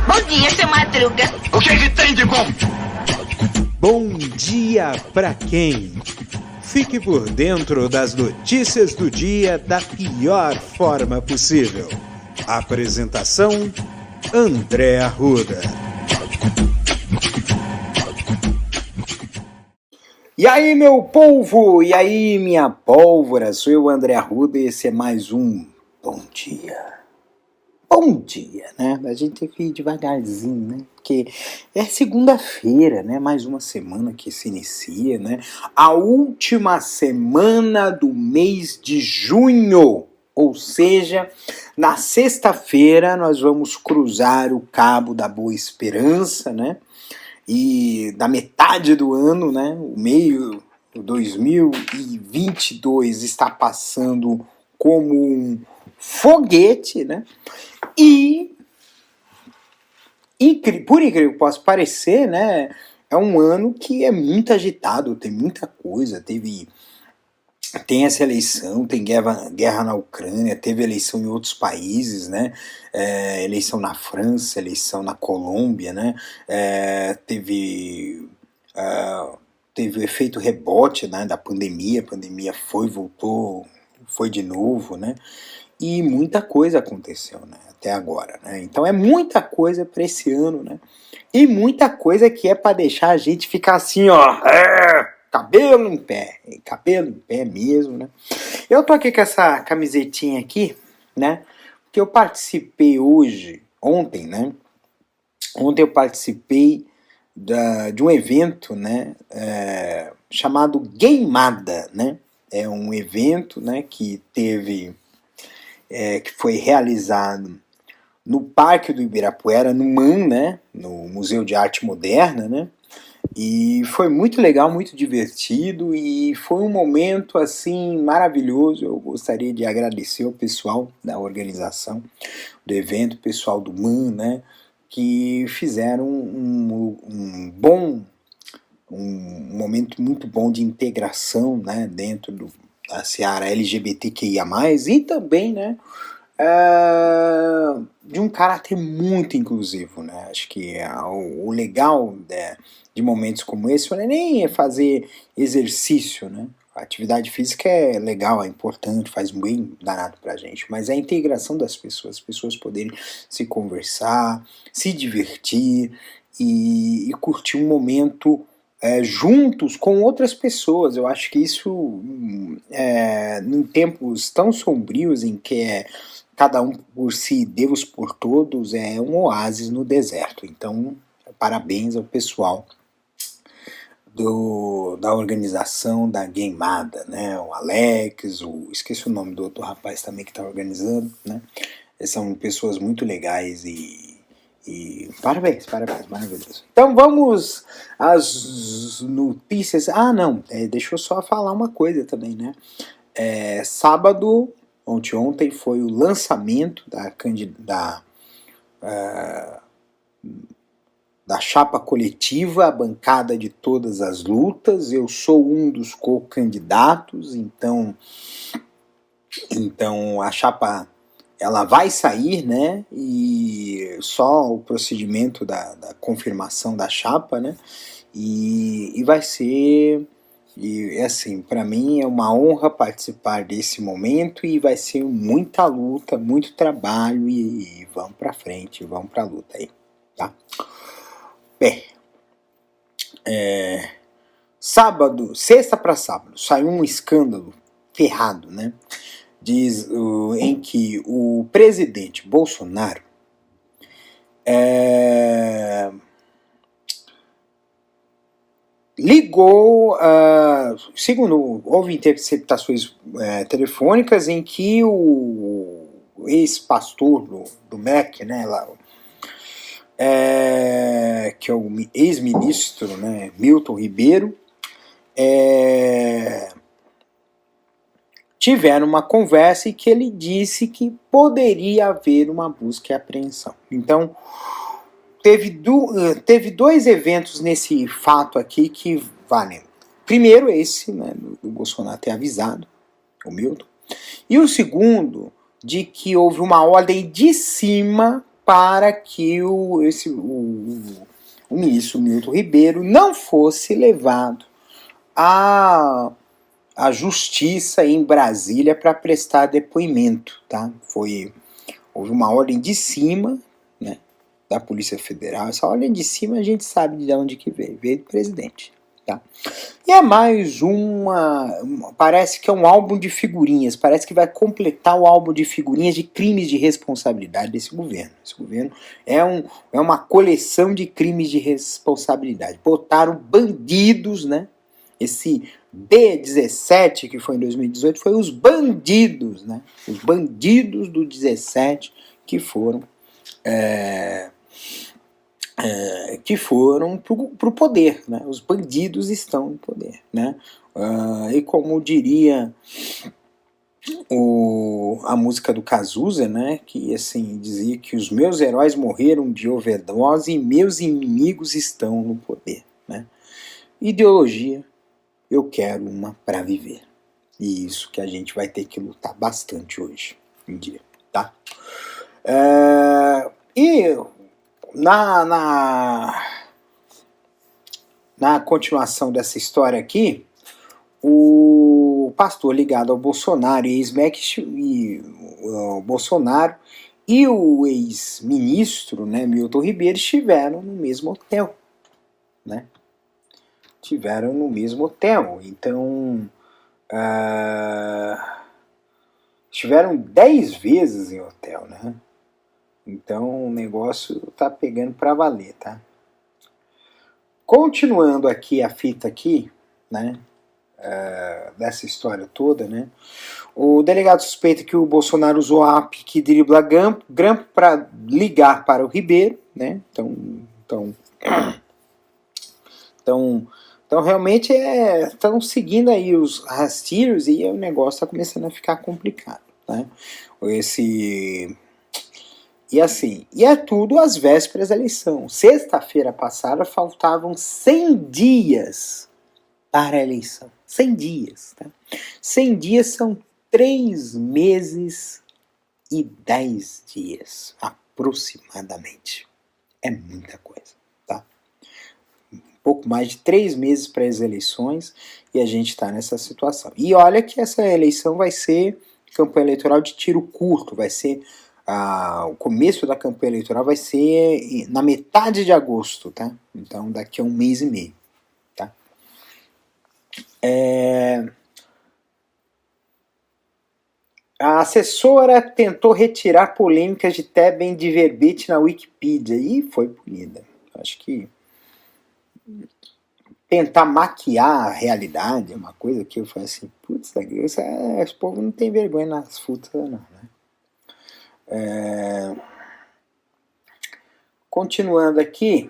Bom dia, seu Madruga. O que tem de bom? Bom dia pra quem? Fique por dentro das notícias do dia da pior forma possível. Apresentação: André Arruda. E aí, meu polvo? E aí, minha pólvora? Sou eu, André Arruda, e esse é mais um Bom Dia. Bom dia, né? A gente tem que ir devagarzinho, né? Porque é segunda-feira, né? Mais uma semana que se inicia, né? A última semana do mês de junho. Ou seja, na sexta-feira nós vamos cruzar o Cabo da Boa Esperança, né? E da metade do ano, né? O meio de 2022 está passando como um foguete, né? E por incrível que possa parecer, né, é um ano que é muito agitado, tem muita coisa, tem essa eleição, tem guerra na Ucrânia, teve eleição em outros países, né, eleição na França, eleição na Colômbia, né, teve o efeito rebote, né, da pandemia, a pandemia voltou, foi de novo, né, e muita coisa aconteceu, né, até agora, né? Então é muita coisa para esse ano, né? E muita coisa que é para deixar a gente ficar assim, ó, cabelo em pé mesmo, né? Eu tô aqui com essa camisetinha aqui, né? Porque eu participei ontem, né? Ontem eu participei de um evento, né? Chamado Gameada, né? É um evento, né? Que foi realizado no Parque do Ibirapuera, no MAM, né, no Museu de Arte Moderna, né, e foi muito legal, muito divertido, e foi um momento, assim, maravilhoso. Eu gostaria de agradecer ao pessoal da organização do evento, o pessoal do MAM, né, que fizeram um momento muito bom de integração, né, dentro da seara LGBTQIA+, e também, né, de um caráter muito inclusivo, né? Acho que o legal de momentos como esse não é nem fazer exercício, né? A atividade física é legal, é importante, faz bem danado pra gente, mas é a integração das pessoas, as pessoas poderem se conversar, se divertir e curtir um momento juntos com outras pessoas. Eu acho que isso, em tempos tão sombrios em que cada um por si, Deus por todos, é um oásis no deserto. Então, parabéns ao pessoal da organização da Gameada, né? O Alex, esqueci o nome do outro rapaz também que está organizando, né? São pessoas muito legais e parabéns, maravilhoso. Então vamos às notícias. Deixa eu só falar uma coisa também, né? Sábado, ontem foi o lançamento da chapa coletiva, a bancada de todas as lutas. Eu sou um dos co-candidatos, então a chapa ela vai sair, né? E só o procedimento da confirmação da chapa, né? E vai ser, assim, para mim é uma honra participar desse momento, e vai ser muita luta, muito trabalho, e vamos para frente, vamos para a luta aí, tá? Bem, sexta para sábado, saiu um escândalo ferrado, né? Em que o presidente Bolsonaro ligou, segundo houve interceptações telefônicas em que o ex-pastor do MEC, né, que é o ex-ministro, né, Milton Ribeiro, tiveram uma conversa e que ele disse que poderia haver uma busca e apreensão. Então, teve dois eventos nesse fato aqui que valem. Primeiro esse, né, do Bolsonaro ter avisado, o Milton. E o segundo de que houve uma ordem de cima para que o ministro Milton Ribeiro não fosse levado à justiça em Brasília para prestar depoimento, tá? Houve uma ordem de cima, né, da Polícia Federal. Essa ordem de cima a gente sabe de onde que veio do presidente, tá? E é mais parece que é um álbum de figurinhas, parece que vai completar o álbum de figurinhas de crimes de responsabilidade desse governo. Esse governo é uma coleção de crimes de responsabilidade. Botaram bandidos, né? Esse D17, que foi em 2018, foi os bandidos, né? Os bandidos do 17 que foram para o poder, né? Os bandidos estão no poder, né? E como diria a música do Cazuza, né? Que assim dizia que os meus heróis morreram de overdose e meus inimigos estão no poder, né? Ideologia, eu quero uma para viver. E isso que a gente vai ter que lutar bastante hoje em dia, tá? E na continuação dessa história aqui, o pastor ligado ao Bolsonaro e o Bolsonaro e o ex-ministro, né, Milton Ribeiro, estiveram no mesmo hotel, né? Estiveram no mesmo hotel. Então, estiveram 10 vezes em hotel, né? Então o negócio tá pegando para valer, tá? Continuando aqui a fita aqui, né? Dessa história toda, né? O delegado suspeita que o Bolsonaro usou a app que dribla grampo para ligar para o Ribeiro, né? Então realmente estão seguindo aí os rastreios e o negócio está começando a ficar complicado, né? E assim, é tudo às vésperas da eleição. Sexta-feira passada faltavam 100 dias para a eleição. 100 dias, tá? 100 dias são 3 meses e 10 dias, aproximadamente. É muita coisa, tá? Um pouco mais de 3 meses para as eleições e a gente está nessa situação. E olha que essa eleição vai ser campanha eleitoral de tiro curto, vai ser o começo da campanha eleitoral vai ser na metade de agosto, tá? Então daqui a 1 mês e meio, tá? A assessora tentou retirar polêmicas de Tebem de verbete na Wikipedia e foi punida. Acho que tentar maquiar a realidade é uma coisa que eu falei assim, putz, esse povo não tem vergonha nas frutas, não, né? Continuando aqui,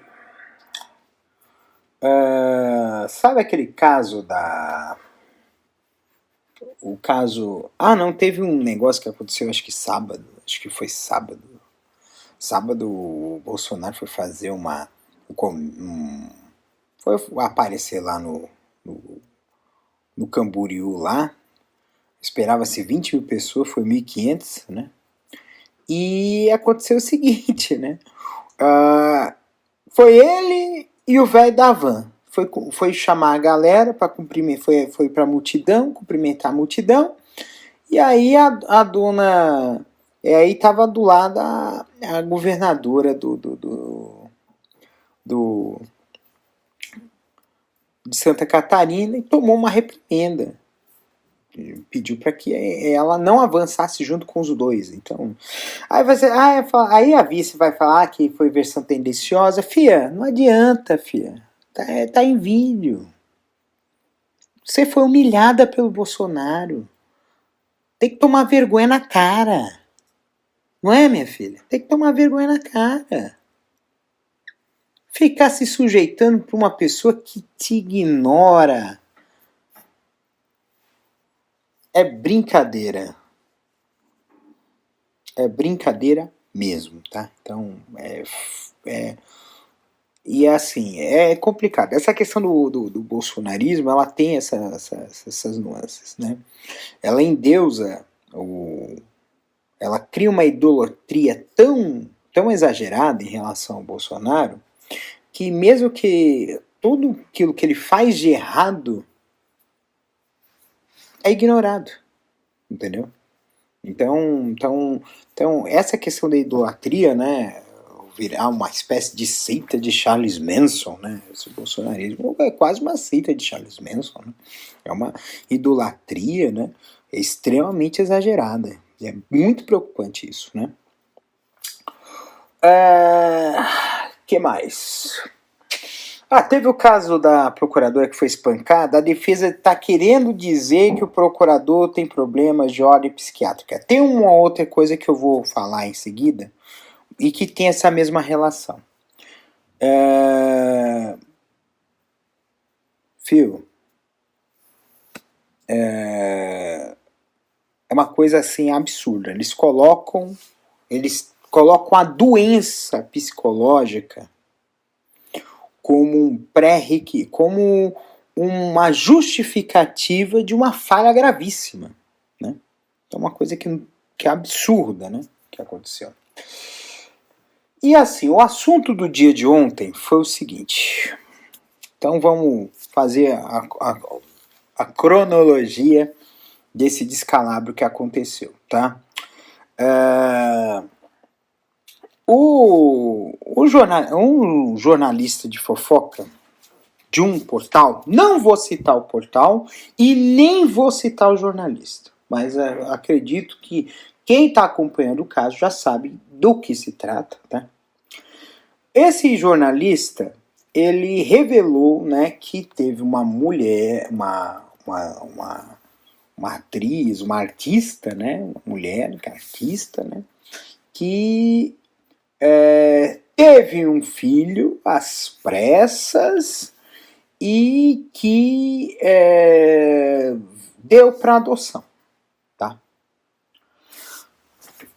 sabe aquele caso teve um negócio que aconteceu, acho que foi sábado. Sábado o Bolsonaro foi fazer foi aparecer lá no Camboriú lá, esperava-se 20 mil pessoas, foi 1.500, né? E aconteceu o seguinte, né? Foi ele e o velho da van. Foi chamar a galera para cumprimentar, foi para a multidão, cumprimentar a multidão. E aí a dona. Aí estava do lado a governadora de Santa Catarina e tomou uma reprimenda. Pediu para que ela não avançasse junto com os dois. Então, aí a vice vai falar que foi versão tendenciosa. Fia, não adianta, fia. Tá em vídeo. Você foi humilhada pelo Bolsonaro. Tem que tomar vergonha na cara. Não é, minha filha? Tem que tomar vergonha na cara. Ficar se sujeitando para uma pessoa que te ignora é brincadeira. É brincadeira mesmo, tá? Então, e assim, é complicado. Essa questão do bolsonarismo, ela tem essas nuances, né? Ela endeusa ela cria uma idolatria tão exagerada em relação ao Bolsonaro, que mesmo que tudo aquilo que ele faz de errado é ignorado, entendeu? Então essa questão da idolatria, né, virar uma espécie de seita de Charles Manson, né, esse bolsonarismo é quase uma seita de Charles Manson, né? É uma idolatria, né, extremamente exagerada, e é muito preocupante isso, né? Que mais? Teve o caso da procuradora que foi espancada. A defesa está querendo dizer que o procurador tem problemas de ordem psiquiátrica. Tem uma outra coisa que eu vou falar em seguida e que tem essa mesma relação. É uma coisa assim absurda. Eles colocam a doença psicológica como um pré-requisito, como uma justificativa de uma falha gravíssima, né? É uma coisa que é absurda, né, que aconteceu. E assim, o assunto do dia de ontem foi o seguinte. Então vamos fazer a cronologia desse descalabro que aconteceu, tá? Um jornalista de fofoca de um portal, não vou citar o portal e nem vou citar o jornalista, mas acredito que quem está acompanhando o caso já sabe do que se trata, tá? Esse jornalista, ele revelou, né, que teve uma mulher, uma atriz, uma artista, né, uma mulher artista, né, que teve um filho às pressas e que deu para adoção, tá?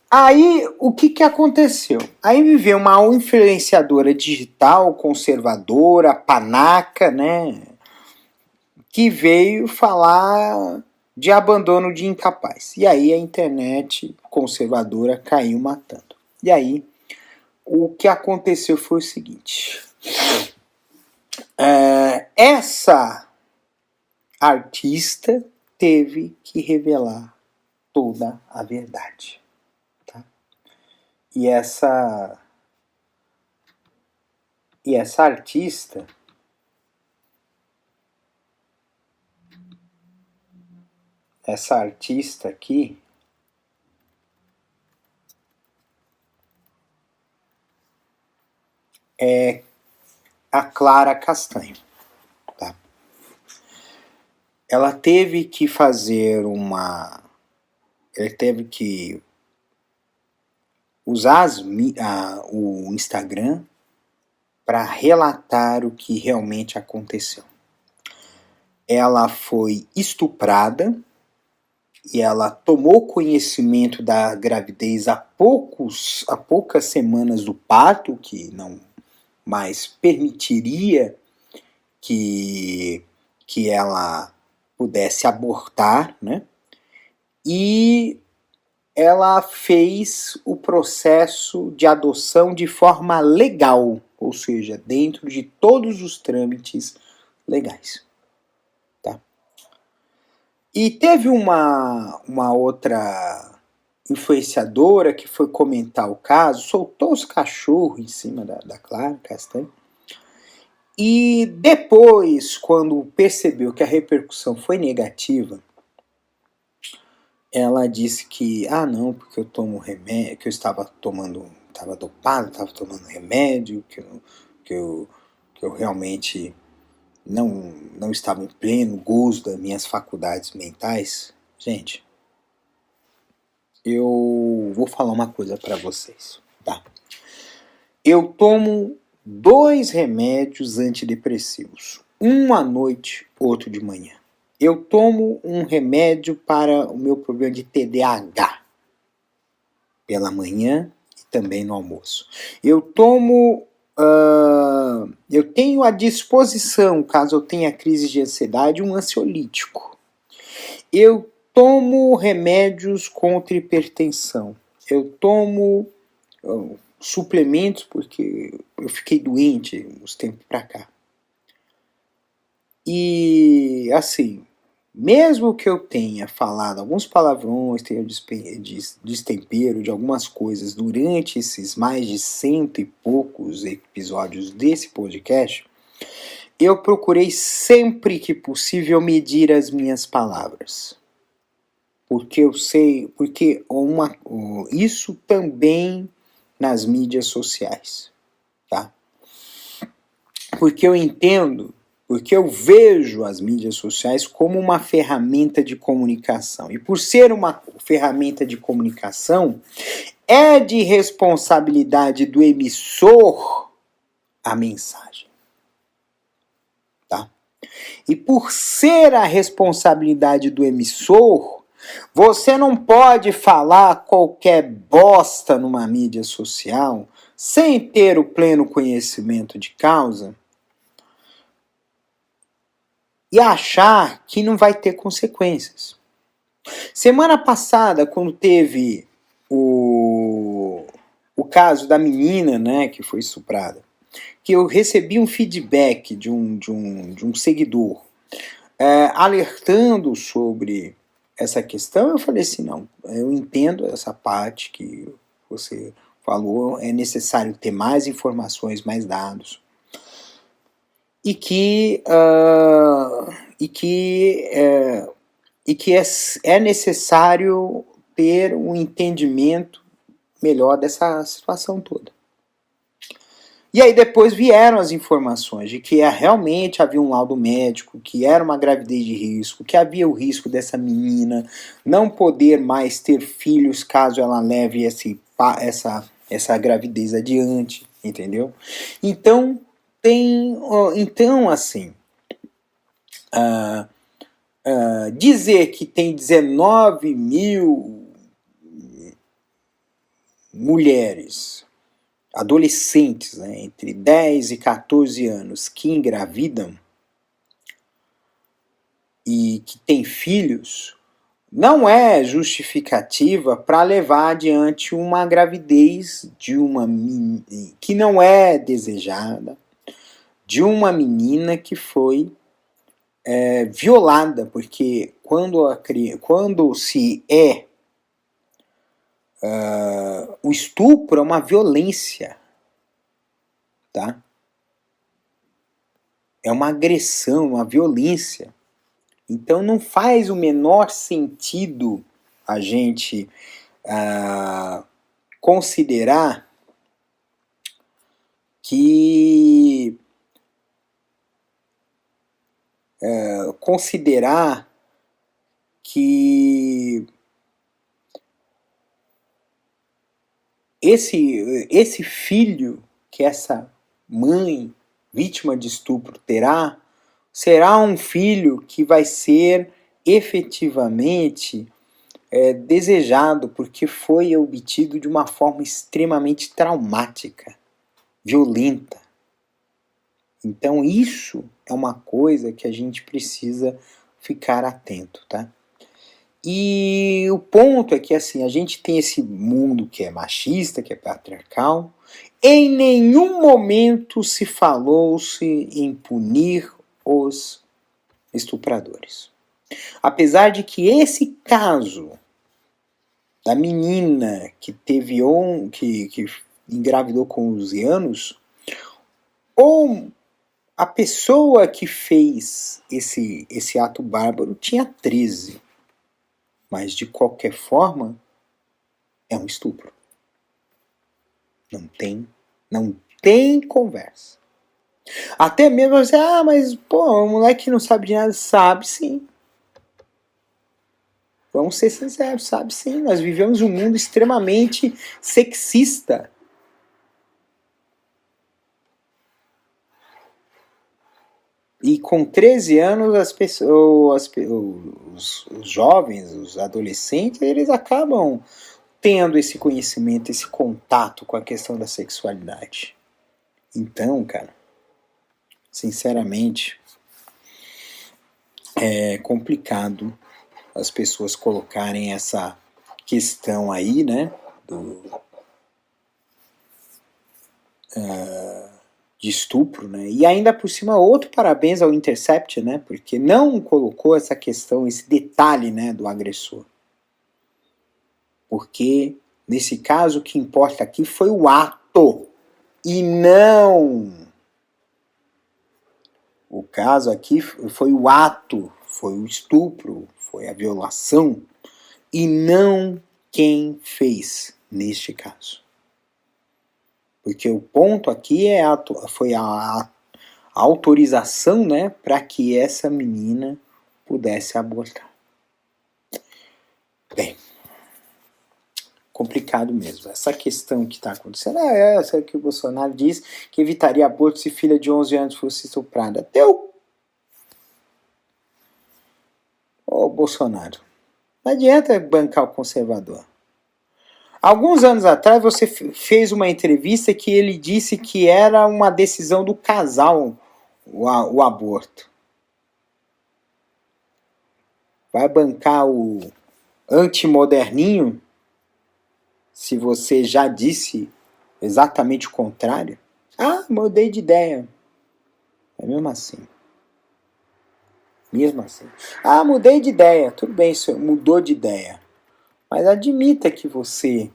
Aí, o que aconteceu? Aí me veio uma influenciadora digital, conservadora, panaca, né, que veio falar de abandono de incapaz. E aí a internet conservadora caiu matando. E aí, o que aconteceu foi o seguinte. Essa artista teve que revelar toda a verdade. Tá? E essa artista aqui é a Clara Castanho. Tá? Ela teve que fazer ela teve que usar o Instagram para relatar o que realmente aconteceu. Ela foi estuprada e ela tomou conhecimento da gravidez há poucas semanas do parto, que não mais permitiria que ela pudesse abortar, né? E ela fez o processo de adoção de forma legal, ou seja, dentro de todos os trâmites legais. Tá? E teve uma outra influenciadora que foi comentar o caso, soltou os cachorros em cima da Clara Castanho. E depois, quando percebeu que a repercussão foi negativa, ela disse que, não, porque eu tomo remédio, que eu estava dopado, estava tomando remédio, que eu realmente não estava em pleno gozo das minhas faculdades mentais. Gente, eu vou falar uma coisa para vocês, tá? Eu tomo 2 remédios antidepressivos, um à noite, outro de manhã. Eu tomo um remédio para o meu problema de TDAH pela manhã e também no almoço. Eu tenho à disposição, caso eu tenha crise de ansiedade, um ansiolítico. Eu tomo remédios contra hipertensão. eu tomo suplementos porque eu fiquei doente uns tempos pra cá. E assim, mesmo que eu tenha falado alguns palavrões, tenha destempero de algumas coisas durante esses mais de 100 e poucos episódios desse podcast, eu procurei sempre que possível medir as minhas palavras. Porque eu sei, porque isso também nas mídias sociais, tá? Porque eu entendo, porque eu vejo as mídias sociais como uma ferramenta de comunicação. E por ser uma ferramenta de comunicação, é de responsabilidade do emissor a mensagem. Tá? E por ser a responsabilidade do emissor, você não pode falar qualquer bosta numa mídia social sem ter o pleno conhecimento de causa e achar que não vai ter consequências. Semana passada, quando teve o caso da menina, né, que foi estuprada, que eu recebi um feedback de um seguidor alertando sobre essa questão, eu falei assim, não, eu entendo essa parte que você falou, é necessário ter mais informações, mais dados, e que é necessário ter um entendimento melhor dessa situação toda. E aí depois vieram as informações de que realmente havia um laudo médico, que era uma gravidez de risco, que havia o risco dessa menina não poder mais ter filhos caso ela leve essa gravidez adiante, entendeu? Então, assim, dizer que tem 19 mil mulheres, adolescentes, né, entre 10 e 14 anos, que engravidam e que têm filhos, não é justificativa para levar adiante uma gravidez de uma que não é desejada, de uma menina que foi violada, porque quando se o estupro é uma violência, tá? É uma agressão, uma violência. Então não faz o menor sentido a gente considerar que esse filho que essa mãe vítima de estupro terá, será um filho que vai ser efetivamente desejado, porque foi obtido de uma forma extremamente traumática, violenta. Então isso é uma coisa que a gente precisa ficar atento, tá? E o ponto é que assim, a gente tem esse mundo que é machista, que é patriarcal. Em nenhum momento se falou-se em punir os estupradores. Apesar de que esse caso da menina que que engravidou com 11 anos, ou a pessoa que fez esse ato bárbaro tinha 13. Mas, de qualquer forma, é um estupro. Não tem conversa. Até mesmo você, mas, o moleque não sabe de nada. Sabe sim. Vamos ser sinceros, sabe sim. Nós vivemos um mundo extremamente sexista. E com 13 anos, os jovens, os adolescentes, eles acabam tendo esse conhecimento, esse contato com a questão da sexualidade. Então, cara, sinceramente, é complicado as pessoas colocarem essa questão aí, né, de estupro, né? E ainda por cima, outro parabéns ao Intercept, né? Porque não colocou essa questão, esse detalhe, né, do agressor. Porque, nesse caso, o que importa aqui foi o ato e não... O caso aqui foi o ato, foi o estupro, foi a violação e não quem fez, neste caso. Porque o ponto aqui foi a autorização, né, para que essa menina pudesse abortar. Bem, complicado mesmo. Essa questão que está acontecendo é essa que o Bolsonaro diz que evitaria aborto se filha de 11 anos fosse estuprada. Ô Bolsonaro, não adianta bancar o conservador. Alguns anos atrás você fez uma entrevista que ele disse que era uma decisão do casal o aborto. Vai bancar o antimoderninho se você já disse exatamente o contrário? Ah, mudei de ideia. É mesmo assim. Mesmo assim. Ah, mudei de ideia. Tudo bem, senhor, mudou de ideia. Mas admita que você...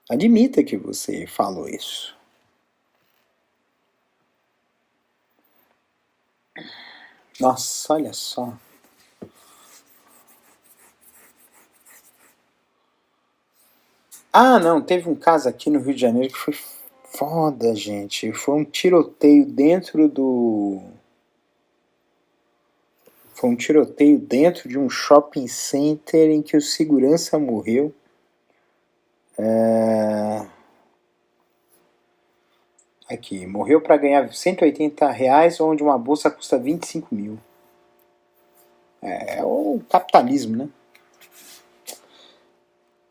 Admita que você falou isso. Nossa, olha só. Ah, não, teve um caso aqui no Rio de Janeiro que foi foda, gente. Foi um tiroteio dentro do... Foi um tiroteio dentro de um shopping center em que o segurança morreu. Aqui, morreu para ganhar R$180, onde uma bolsa custa 25 mil. É o capitalismo, né?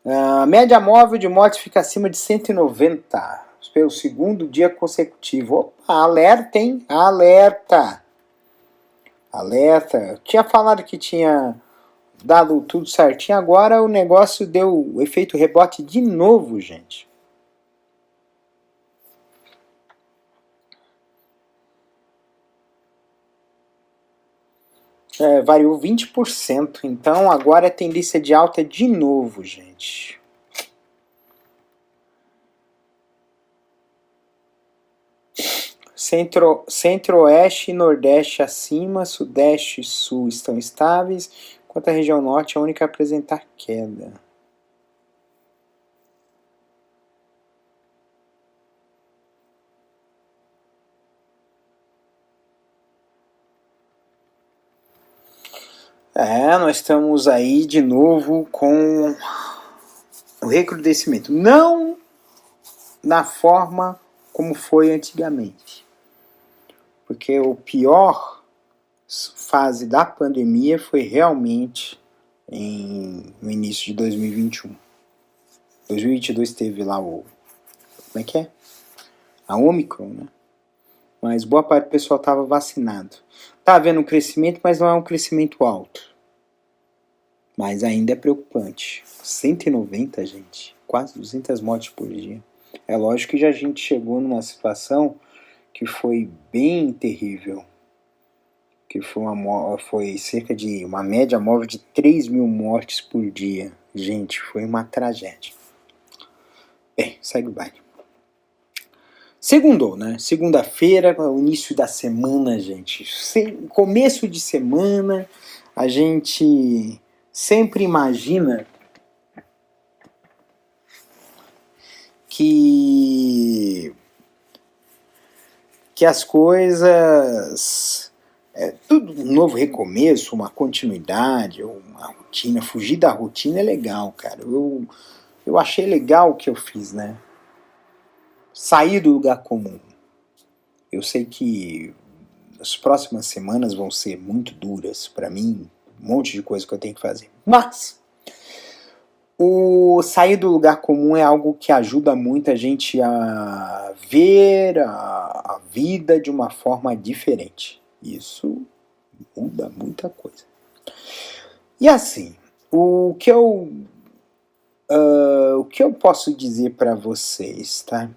A média móvel de mortes fica acima de 190 pelo segundo dia consecutivo. Opa, alerta, hein? Alerta! Alerta! Tinha falado que tinha dado tudo certinho, agora o negócio deu o efeito rebote de novo, gente. Variou 20%, então agora é tendência de alta de novo, gente. Centro-oeste e nordeste acima, sudeste e sul estão estáveis, enquanto a região norte é a única a apresentar queda. Nós estamos aí de novo com o recrudescimento. Não na forma como foi antigamente. Porque o pior fase da pandemia foi realmente no início de 2021. 2022 teve lá o... Como é que é? A Omicron, né? Mas boa parte do pessoal estava vacinado. Está havendo um crescimento, mas não é um crescimento alto. Mas ainda é preocupante. 190, gente. Quase 200 mortes por dia. É lógico que já a gente chegou numa situação que foi bem terrível. Que foi cerca de uma média móvel de 3 mil mortes por dia. Gente, foi uma tragédia. Bem, segue o baile. Segundou, né? Segunda-feira, o início da semana, gente. Começo de semana, a gente sempre imagina que as coisas... tudo um novo recomeço, uma continuidade, uma rotina. Fugir da rotina é legal, cara. Eu achei legal o que eu fiz, né? Sair do lugar comum. Eu sei que as próximas semanas vão ser muito duras para mim, um monte de coisa que eu tenho que fazer. Mas o sair do lugar comum é algo que ajuda muito a gente a ver a vida de uma forma diferente. Isso muda muita coisa. E assim, O que eu posso dizer para vocês, tá?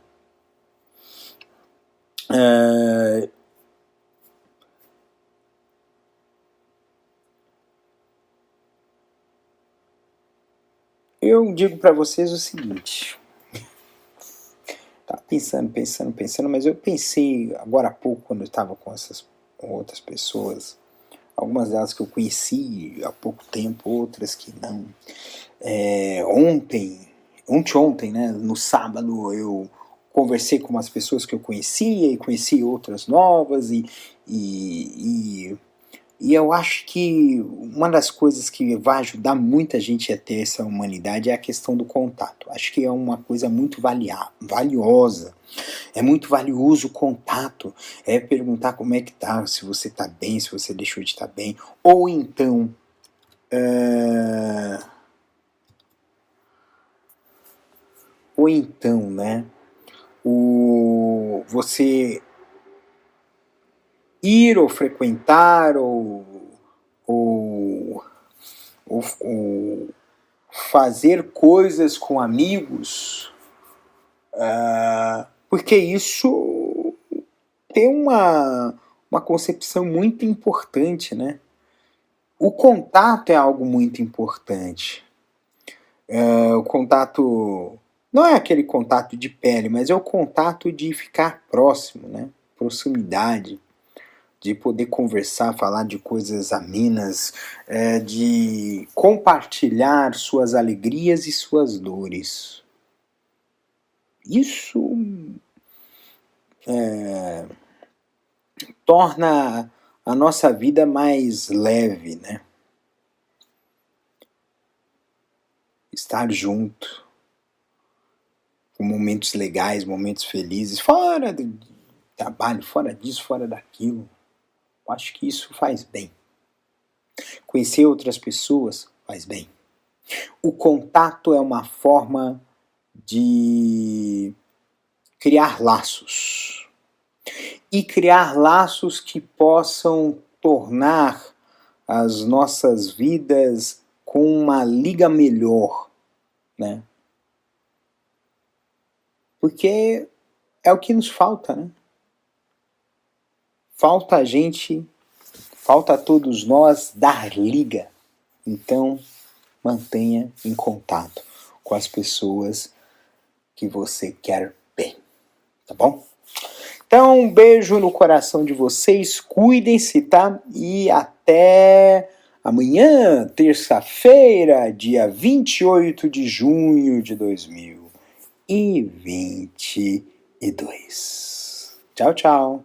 Eu digo para vocês o seguinte. Tá pensando, mas eu pensei agora há pouco, quando eu estava com outras pessoas, algumas delas que eu conheci há pouco tempo, outras que não. Ontem, né, no sábado, eu conversei com umas pessoas que eu conhecia e conheci outras novas e eu acho que uma das coisas que vai ajudar muita gente a ter essa humanidade é a questão do contato. Acho que é uma coisa muito valiosa. É muito valioso o contato. É perguntar como é que tá, se você tá bem, se você deixou de estar bem. Ou então... né? Você ir ou frequentar ou fazer coisas com amigos, porque isso tem uma concepção muito importante, né? O contato é algo muito importante. O contato não é aquele contato de pele, mas é o contato de ficar próximo, né? Proximidade, de poder conversar, falar de coisas amenas, de compartilhar suas alegrias e suas dores. Isso torna a nossa vida mais leve, né? Estar junto, com momentos legais, momentos felizes, fora do trabalho, fora disso, fora daquilo. Eu acho que isso faz bem. Conhecer outras pessoas faz bem. O contato é uma forma de criar laços. E criar laços que possam tornar as nossas vidas com uma liga melhor, né? Porque é o que nos falta, né? Falta a todos nós dar liga. Então, mantenha em contato com as pessoas que você quer bem, tá bom? Então, um beijo no coração de vocês, cuidem-se, tá? E até amanhã, terça-feira, dia 28 de junho de 2022. Tchau, tchau.